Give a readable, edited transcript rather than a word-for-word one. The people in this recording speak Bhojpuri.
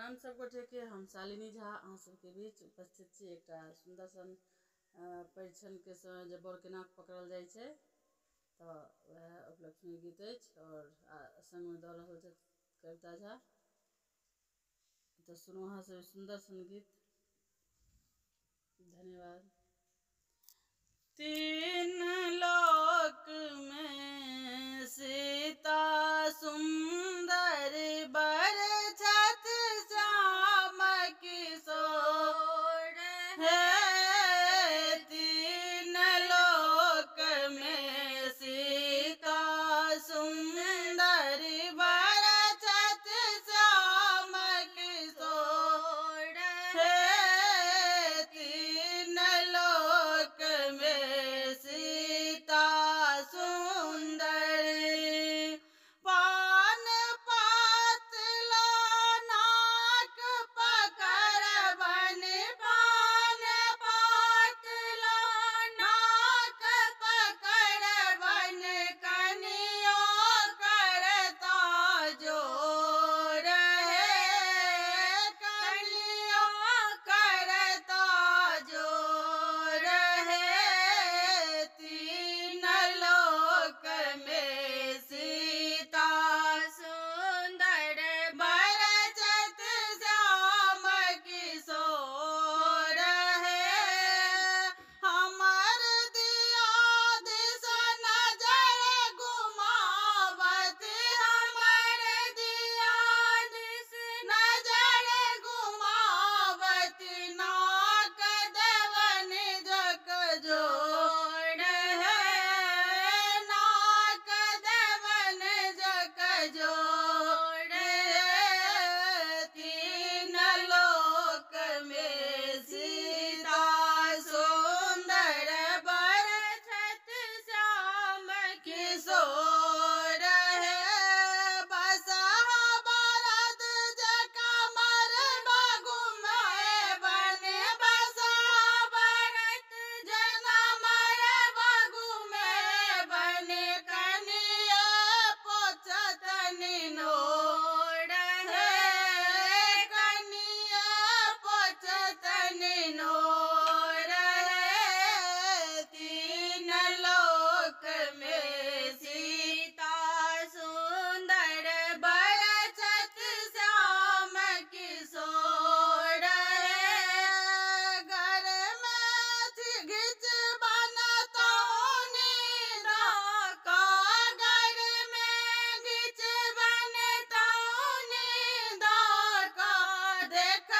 प्रणाम सबगोटे के। हम शालिनी झा अहाँ सबके बीच उपस्थित छी एकटा सुंदर सन परीक्षण के समय जब बर केना पकड़ल जाइ छै तऽ वएह उपलक्ष्य में गीत अछि और संग में दऽ रहल छथि कविता झा। तो सुनो अहाँ सब सुंदर सन गीत। धन्यवाद। तीन लोक में सीता सुंदर बर छत श्याम किशोर है। तीन लोक में सीता सुंदर बर छत श्याम किशोर है। तीन लोक में सीता सुंदर पान पात लो नाक पकड़ बन। पान पात लो नाक पकड़ बन। कनियों करता जोर है। कनियों करता जोर है। तीन लोक में सीता सुंदर बर छत श्याम किशोर है। हमर दिया दिस नजर घुमावत। हमर दिया दिस नजर घुमावत। नाक देवन जक जोड़ है। नाक देवन जक जोड़ है। तीन लोक में सीता सुंदर बर छत श्याम किशोर है। बसहा बरद जका मर बगुमै बन। बसहा बरद जना मर बगुमै बन। कनिया पोछतन नोर है। कनिया पोछतन नोर है। तीन लोक में सीता सुंदर बर छत श्याम किशोर है। घर में घिच बनता नींदा का। घर में घिच बनता नींदा का। देख